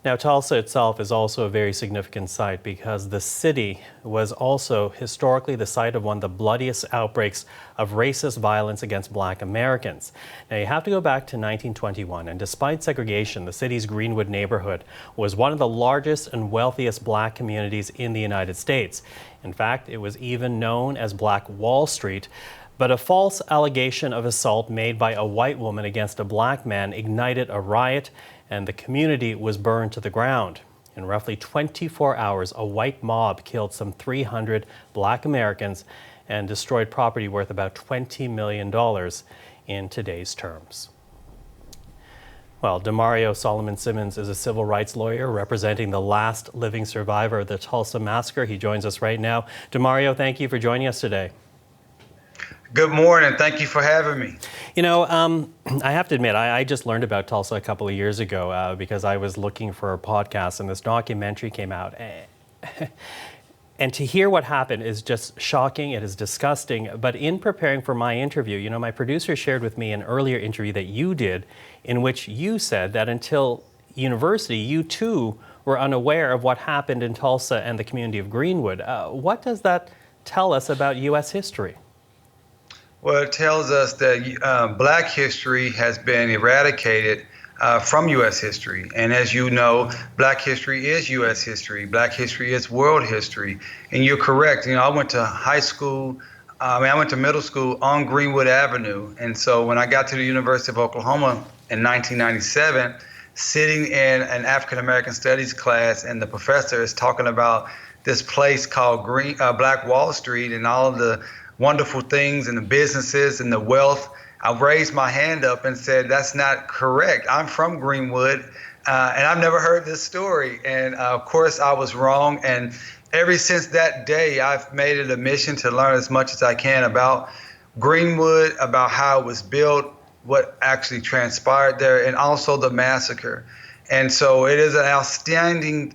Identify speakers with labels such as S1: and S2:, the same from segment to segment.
S1: Now, Tulsa itself is also a very significant site because the city was also historically the site of one of the bloodiest outbreaks of racist violence against Black Americans. Now, you have to go back to 1921, and despite segregation, the city's Greenwood neighborhood was one of the largest and wealthiest Black communities in the United States. In fact, it was even known as Black Wall Street. But a false allegation of assault made by a white woman against a Black man ignited a riot, and the community was burned to the ground. In roughly 24 hours, a white mob killed some 300 Black Americans and destroyed property worth about $20 million in today's terms. Well, Damario Solomon-Simmons is a civil rights lawyer representing the last living survivor of the Tulsa Massacre. He joins us right now. Damario, thank you for joining us today.
S2: Good morning. Thank you for having me.
S1: You know, I have to admit, I just learned about Tulsa a couple of years ago because I was looking for a podcast and this documentary came out. And to hear what happened is just shocking. It is disgusting. But in preparing for my interview, you know, my producer shared with me an earlier interview that you did in which you said that until university, you too were unaware of what happened in Tulsa and the community of Greenwood. What does that tell us about U.S. history?
S2: Well, it tells us that Black history has been eradicated from U.S. history. And as you know, Black history is U.S. history. Black history is world history. And you're correct. You know, I went to high school, I went to middle school on Greenwood Avenue. And so when I got to the University of Oklahoma in 1997, sitting in an African-American studies class, and the professor is talking about this place called Black Wall Street and all of the wonderful things and the businesses and the wealth, I raised my hand up and said, that's not correct. I'm from Greenwood, and I've never heard this story. And of course, I was wrong. And ever since that day, I've made it a mission to learn as much as I can about Greenwood, about how it was built, what actually transpired there, and also the massacre. And so it is an outstanding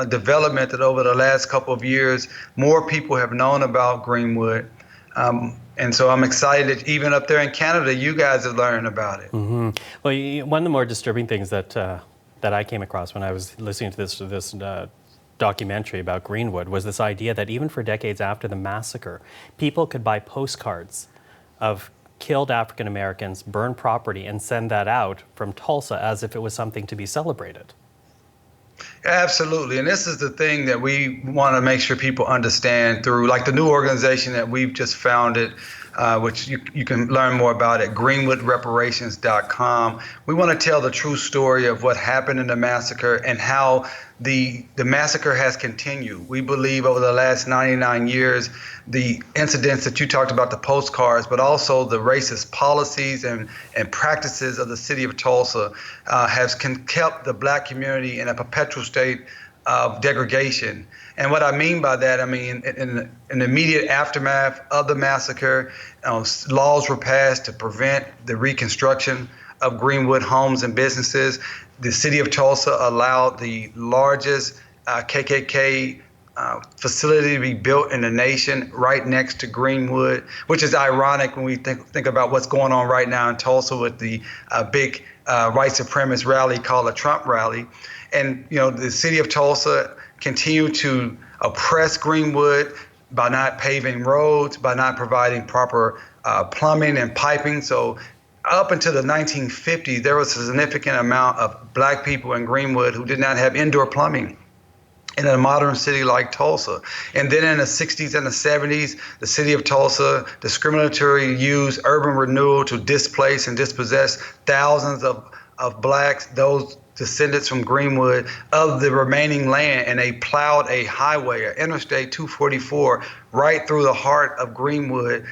S2: development that over the last couple of years, more people have known about Greenwood. And so I'm excited, even up there in Canada, you guys have learned about it.
S1: Mm-hmm. Well, one of the more disturbing things that I came across when I was listening to this documentary about Greenwood was this idea that even for decades after the massacre, people could buy postcards of killed African Americans, burn property, and send that out from Tulsa as if it was something to be celebrated.
S2: Absolutely. And this is the thing that we want to make sure people understand through, like, the new organization that we've just founded, which you can learn more about at greenwoodreparations.com. We want to tell the true story of what happened in the massacre and how the massacre has continued. We believe over the last 99 years, the incidents that you talked about, the postcards, but also the racist policies and practices of the city of Tulsa has kept the Black community in a perpetual state of degradation. And what I mean by that, I mean, in the immediate aftermath of the massacre, laws were passed to prevent the reconstruction of Greenwood homes and businesses. The city of Tulsa allowed the largest KKK facility to be built in the nation right next to Greenwood, which is ironic when we think about what's going on right now in Tulsa with the big white supremacist rally called the Trump rally. And, you know, the city of Tulsa continued to oppress Greenwood by not paving roads, by not providing proper plumbing and piping. So up until the 1950s, there was a significant amount of Black people in Greenwood who did not have indoor plumbing in a modern city like Tulsa. And then in the 60s and the 70s, the city of Tulsa discriminatorily used urban renewal to displace and dispossess thousands of Blacks, those descendants from Greenwood, of the remaining land, and they plowed a highway, Interstate 244, right through the heart of Greenwood,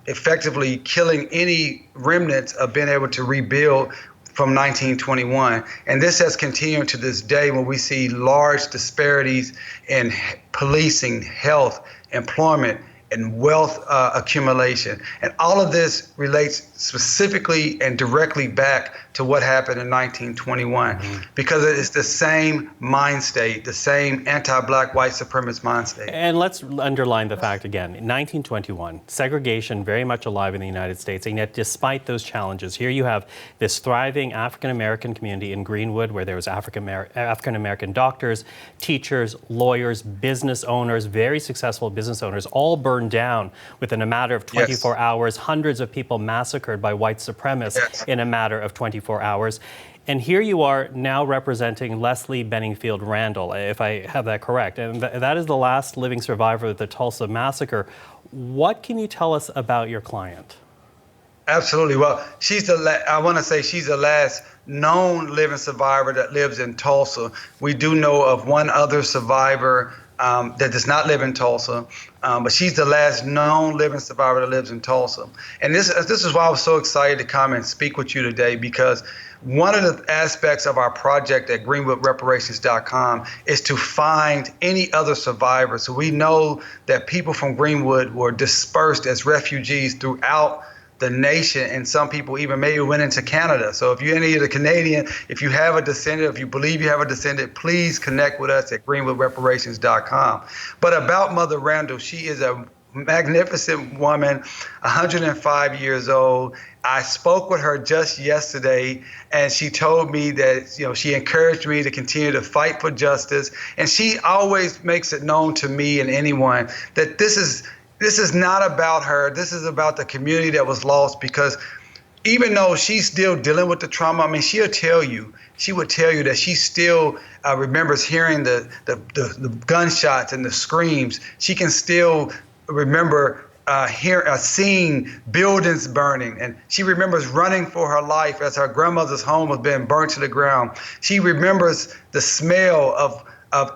S2: effectively killing any remnants of being able to rebuild from 1921. And this has continued to this day when we see large disparities in policing, health, employment, and wealth accumulation. And all of this relates specifically and directly back to what happened in 1921, because it is the same mind state, the same anti-black white supremacist mind state.
S1: And let's underline the fact again, in 1921, segregation very much alive in the United States, and yet despite those challenges, here you have this thriving African-American community in Greenwood where there was African-American doctors, teachers, lawyers, business owners, very successful business owners, all burned down within a matter of 24 hours, hundreds of people massacred by white supremacists in a matter of 24 hours. And here you are now representing Leslie Benningfield Randall, if I have that correct. And that is the last living survivor of the Tulsa Massacre. What can you tell us about your client?
S2: Absolutely. Well, I want to say she's the last known living survivor that lives in Tulsa. We do know of one other survivor that does not live in Tulsa, but she's the last known living survivor that lives in Tulsa. And this is why I was so excited to come and speak with you today, because one of the aspects of our project at GreenwoodReparations.com is to find any other survivors. So we know that people from Greenwood were dispersed as refugees throughout the nation, and some people even maybe went into Canada. So if you're any of the Canadian, if you have a descendant, if you believe you have a descendant, please connect with us at GreenwoodReparations.com. But about Mother Randall, she is a magnificent woman, 105 years old. I spoke with her just yesterday, and she told me that, she encouraged me to continue to fight for justice. And she always makes it known to me and anyone that this is not about her. This is about the community that was lost, because even though she's still dealing with the trauma, I mean, she would tell you that she still remembers hearing the gunshots and the screams. She can still remember seeing buildings burning, and she remembers running for her life as her grandmother's home was being burnt to the ground. She remembers the smell of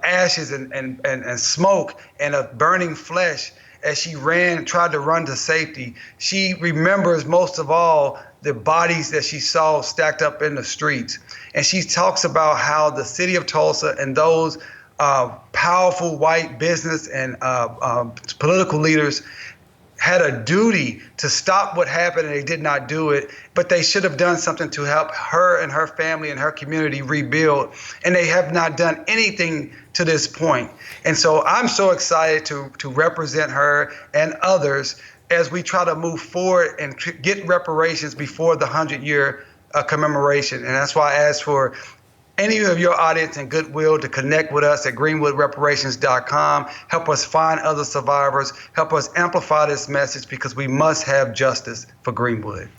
S2: ashes and smoke and of burning flesh as she tried to run to safety. She remembers most of all the bodies that she saw stacked up in the streets. And she talks about how the city of Tulsa and those powerful white business and political leaders had a duty to stop what happened, and they did not do it, but they should have done something to help her and her family and her community rebuild, and they have not done anything to this point. And so I'm so excited to represent her and others as we try to move forward and get reparations before the 100-year commemoration. And that's why I asked for any of your audience and goodwill to connect with us at GreenwoodReparations.com. Help us find other survivors. Help us amplify this message, because we must have justice for Greenwood.